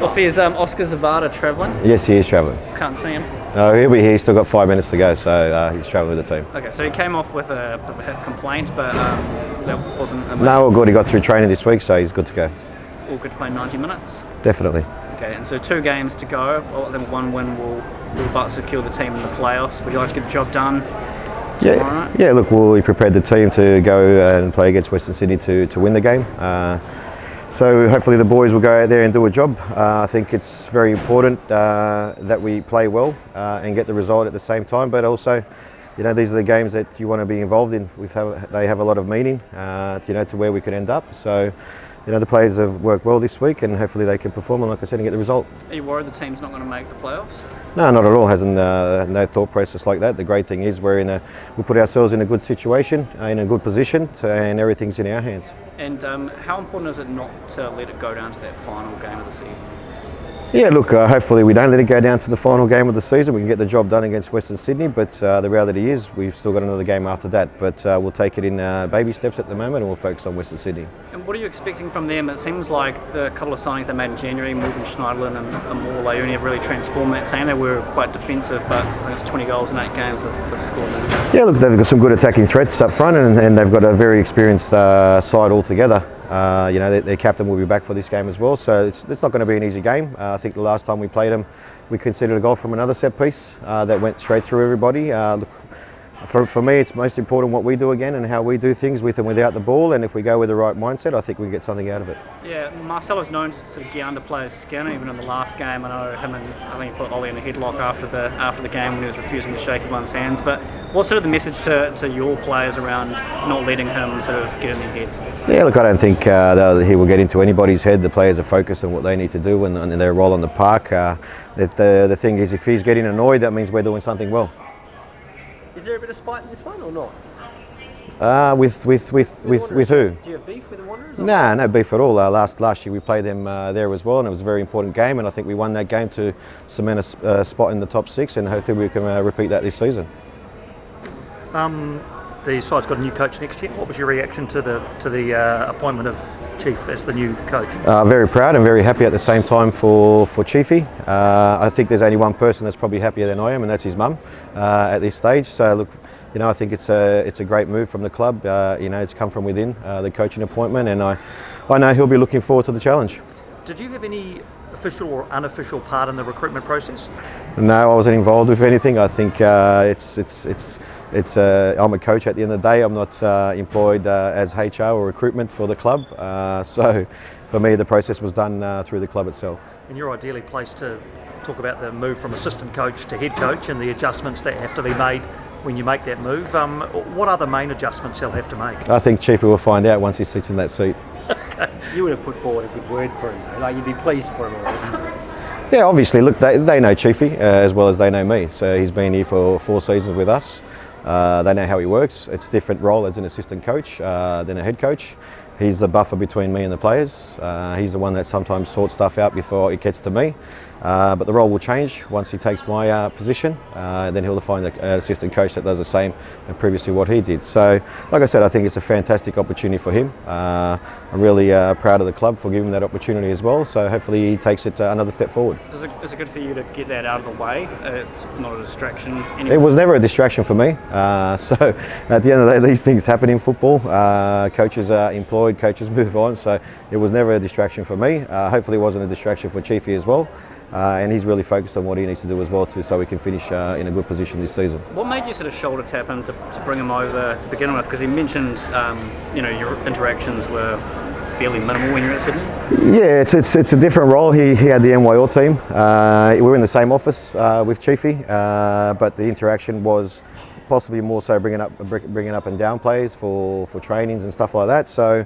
Ufi, is Oscar Zavada travelling? Yes, he is travelling. Can't see him. No, he'll be here. He's still got 5 minutes to go, so he's travelling with the team. Okay, so he came off with a bit of a hip complaint, but that wasn't... No, all good. He got through training this week, so he's good to go. All good to play 90 minutes? Definitely. Okay, and so 2 games to go. Well, then 1 win will but secure the team in the playoffs. Would you like to get the job done tomorrow night? Yeah, look, we prepared the team to go and play against Western Sydney to win the game. So hopefully the boys will go out there and do a job. I think it's very important that we play well and get the result at the same time, but also, you know, these are the games that you want to be involved in. They have a lot of meaning, you know, to where we could end up. So, you know, the players have worked well this week, and hopefully they can perform, and like I said, and get the result. Are you worried the team's not going to make the playoffs? No, not at all. Hasn't no thought process like that. The great thing is we put ourselves in a good situation, in a good position, and everything's in our hands. And how important is it not to let it go down to that final game of the season? Yeah, look, hopefully we don't let it go down to the final game of the season. We can get the job done against Western Sydney, but the reality is we've still got another game after that. But we'll take it in baby steps at the moment, and we'll focus on Western Sydney. And what are you expecting from them? It seems like the couple of signings they made in January, Morgan Schneiderlin and Amor, they only have really transformed that team. They were quite defensive, but I think it's 20 goals in 8 games they've scored. Yeah, look, they've got some good attacking threats up front, and they've got a very experienced side altogether. You know, their captain will be back for this game as well, so it's not going to be an easy game. I think the last time we played them, we conceded a goal from another set piece that went straight through everybody. Look, for me, it's most important what we do again and how we do things with and without the ball, and if we go with the right mindset, I think we can get something out of it. Yeah, Marcelo's known to sort of get under players' skin, even in the last game. I know him and I think he put Ollie in a headlock after the game when he was refusing to shake everyone's hands. But what's sort of the message to your players around not letting him sort of get in their heads? Yeah, look, I don't think he will get into anybody's head. The players are focused on what they need to do and their role on the park. The thing is, if he's getting annoyed, that means we're doing something well. Is there a bit of spite in this one or not? With who? Do you have beef with the Wanderers? Nah, no beef at all. Last year we played them there as well, and it was a very important game, and I think we won that game to cement a spot in the top 6, and hopefully we can repeat that this season. The side's got a new coach next year. What was your reaction to the appointment of Chief as the new coach? Very proud and very happy at the same time for Chiefy. I think there's only one person that's probably happier than I am, and that's his mum at this stage. So look, you know, I think it's a great move from the club. You know, it's come from within the coaching appointment, and I know he'll be looking forward to the challenge. Did you have any official or unofficial part in the recruitment process? No, I wasn't involved with anything. I think I'm a coach at the end of the day. I'm not employed as HR or recruitment for the club. So for me, the process was done through the club itself. And you're ideally placed to talk about the move from assistant coach to head coach and the adjustments that have to be made when you make that move. What are the main adjustments he'll have to make? I think Chiefy will find out once he sits in that seat. Okay. You would have put forward a good word for him, though. Like, you'd be pleased for him always. Yeah, obviously, look, they know Chiefy as well as they know me. So he's been here for 4 seasons with us. They know how he works. It's a different role as an assistant coach than a head coach. He's the buffer between me and the players. He's the one that sometimes sorts stuff out before it gets to me. But the role will change once he takes my position. Then he'll find an assistant coach that does the same and previously what he did. So, like I said, I think it's a fantastic opportunity for him. I'm really proud of the club for giving him that opportunity as well. So hopefully he takes it another step forward. Is it good for you to get that out of the way? It's not a distraction anymore? It was never a distraction for me. So at the end of the day, these things happen in football. Coaches are employed, coaches move on. So it was never a distraction for me. Hopefully it wasn't a distraction for Chiefy as well. And he's really focused on what he needs to do as well so we can finish in a good position this season. What made you sort of shoulder tap him to bring him over to begin with? Because he mentioned you know, your interactions were fairly minimal when you were at Sydney. Yeah, it's a different role. He had the NYL team. We were in the same office with Chiefy, but the interaction was possibly more so bringing up and down players for trainings and stuff like that. So.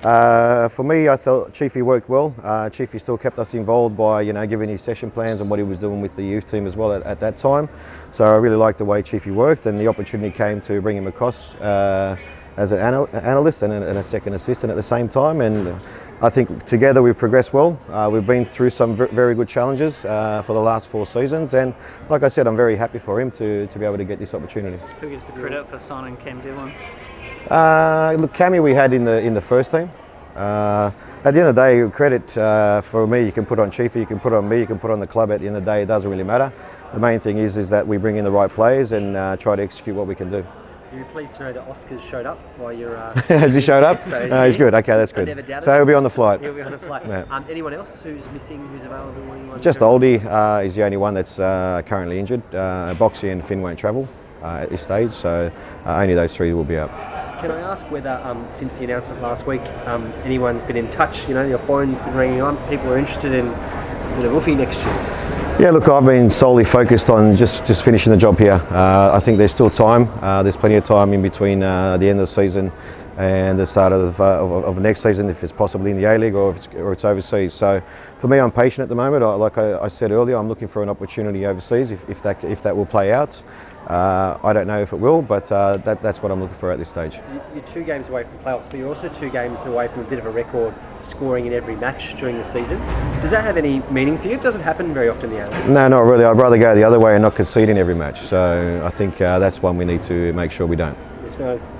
For me, I thought Chiefy worked well. Chiefy still kept us involved by, you know, giving his session plans and what he was doing with the youth team as well at that time. So I really liked the way Chiefy worked, and the opportunity came to bring him across as an analyst and a second assistant at the same time. And I think together we've progressed well. We've been through some very good challenges for the last 4 seasons, and like I said, I'm very happy for him to be able to get this opportunity. Who gets the credit for signing Cam Devlin? Look, Cammy we had in the first team, At the end of the day, credit for me, you can put on Chiefy, you can put on me, you can put on the club. At the end of the day, it doesn't really matter. The main thing is that we bring in the right players and try to execute what we can do. You're pleased to know that Oscar's showed up while you're... Has he showed up? So He's good, okay, that's good. So he'll be on the flight. He'll be on the flight. Yeah. Anyone else who's missing, who's available? Anyone Just Oldie is the only one that's currently injured. Boxy and Finn won't travel at this stage, so only those three will be out. Can I ask whether, since the announcement last week, anyone's been in touch? You know, your phone's been ringing on. People are interested in the Woofy next year. Yeah, look, I've been solely focused on just finishing the job here. I think there's still time. There's plenty of time in between the end of the season and the start of the next season, if it's possibly in the A-League or it's overseas. So for me, I'm patient at the moment. Like I said earlier, I'm looking for an opportunity overseas if that will play out. I don't know if it will, but that's what I'm looking for at this stage. You're 2 games away from playoffs, but you're also 2 games away from a bit of a record scoring in every match during the season. Does that have any meaning for you? It doesn't happen very often in the A-League. No, not really. I'd rather go the other way and not concede in every match. So I think that's one we need to make sure we don't.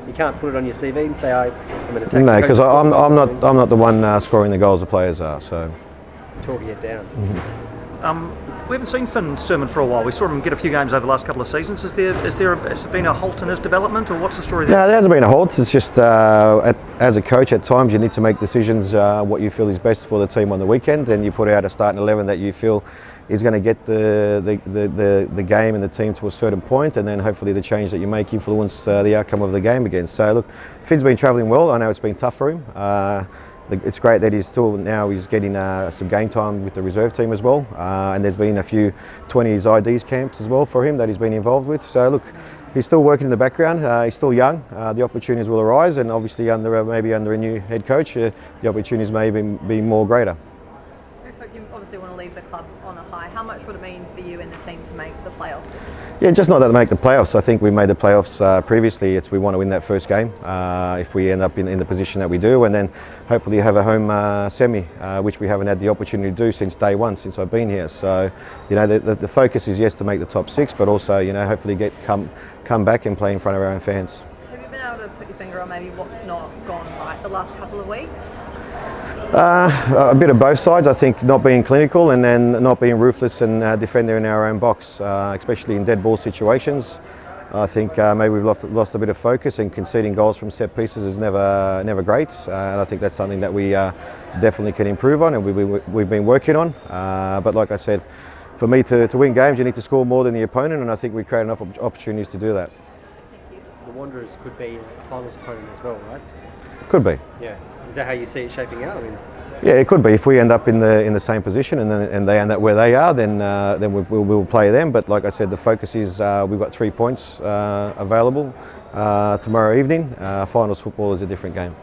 You can't put it on your CV and say I'm going to take. No, because I'm not the one scoring the goals. The players are. So talking it down. We haven't seen Finn Sermon for a while. We saw him get a few games over the last couple of seasons. Has there been a halt in his development, or what's the story there? No, there hasn't been a halt. It's just as a coach, at times you need to make decisions what you feel is best for the team on the weekend, and you put out a starting 11 that you feel is going to get the game and the team to a certain point, and then hopefully the change that you make influence the outcome of the game again. So look, Finn's been travelling well. I know it's been tough for him. It's great that he's getting some game time with the reserve team as well, and there's been a few 20s IDs camps as well for him that he's been involved with. So look, he's still working in the background. He's still young. The opportunities will arise, and obviously maybe under a new head coach, the opportunities may be more greater. Ufuk, you obviously want to leave the club on a high. How much would it mean for you and the team to make the playoffs? Yeah, just not that to make the playoffs. I think we made the playoffs previously. We want to win that first game if we end up in the position that we do, and then hopefully have a home semi, which we haven't had the opportunity to do since day one, since I've been here. So, the focus is yes to make the top 6, but also hopefully come back and play in front of our own fans. Have you been able to put your finger on maybe what's not gone right the last couple of weeks? A bit of both sides. I think not being clinical and then not being ruthless and defending in our own box, especially in dead ball situations. I think maybe we've lost a bit of focus, and conceding goals from set pieces is never great. And I think that's something that we definitely can improve on, and we've been working on. But like I said, for me to win games, you need to score more than the opponent, and I think we create enough opportunities to do that. The Wanderers could be a finals opponent as well, right? Could be. Yeah. Is that how you see it shaping out? Yeah, it could be. If we end up in the same position and they end up where they are, then we'll play them. But like I said, the focus is we've got 3 points available tomorrow evening. Finals football is a different game.